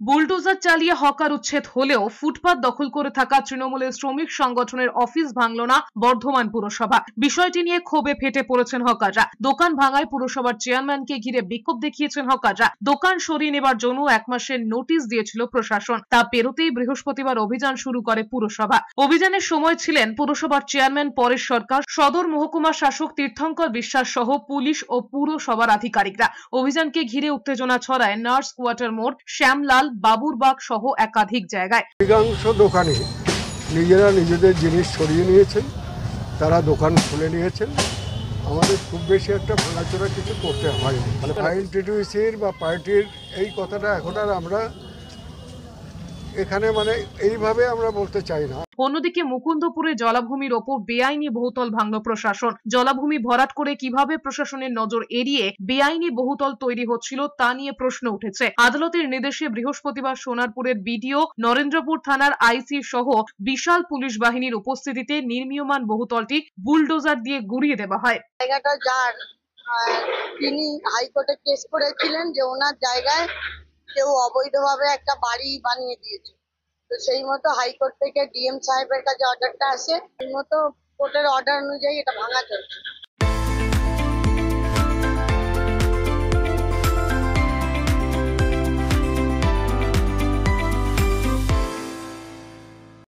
Bulldozer চালিয়ে hawker উচ্ছেদ হলেও ফুটপাত দখল করে থাকা তৃণমূলের শ্রমিক সংগঠনের অফিস ভাঙল না বর্ধমান পুরসভা। বিষয়টি নিয়ে ক্ষোভে ফেটে পড়েছেন হকাররা। দোকান ভাঙায় পুরসভার চেয়ারম্যানকে ঘিরে বিক্ষোভ দেখিয়েছেন হকাররা। দোকান সরিয়ে নেবার জন্য 1 মাসের নোটিশ দিয়েছিল প্রশাসন। তা পেরোতেই বৃহস্পতিবার অভিযান শুরু করে পুরসভা। অভিযানের সময় ছিলেন পুরসভার চেয়ারম্যান পরেশ সরকার, সদর মহকুমা শাসক তীর্থঙ্কর বিশ্বাস সহ পুলিশ ও পুরসভার আধিকারিকরা। অভিযানকে ঘিরে উত্তেজনা ছড়ায় নার্স কোয়ার্টার মোড়, শ্যামলাল, বাবুরবাগ সহ একাধিক জায়গায়। অধিকাংশ দোকানে নিজেরা নিজেদের জিনিস সরিয়ে নিয়েছেন, তারা দোকান খুলে নিয়েছেন। আমাদের খুব বেশি একটা ভাঙাচোরা কিছু করতে হয়নি। মানে আইএনটিটিউসির বা পার্টির এই কথাটা এখন আর আমরা এখানে এইভাবে আমরা বলতে চাই না। অন্যদিকে মুকুন্দপুরে জলাভূমির ওপর বেআইনি বহুতল ভাঙল প্রশাসন। জলাভূমি ভরাট করে কিভাবে প্রশাসনের নজর এড়িয়ে বেআইনি বহুতল তৈরি হচ্ছিল তা নিয়ে প্রশ্ন উঠেছে। আদালতের নির্দেশে বৃহস্পতিবার সোনারপুরের বিডিও, নরেন্দ্রপুর থানার আইসি সহ বিশাল পুলিশ বাহিনীর উপস্থিতিতে নির্মীয়মান বহুতলটি বুলডোজার দিয়ে গুড়িয়ে দেওয়া হয়। জায়গাটা যার তিনি হাইকোর্টে কেস করেছিলেন যে ওনার জায়গায় কেউ অবৈধভাবে একটা বাড়ি বানিয়ে দিয়েছে। তো সেই মতো হাইকোর্ট থেকে ডিএম সাহেবের কাছে অর্ডারটা আসে, সেই মতো কোর্টের অর্ডার অনুযায়ী এটা ভাঙা চলছে।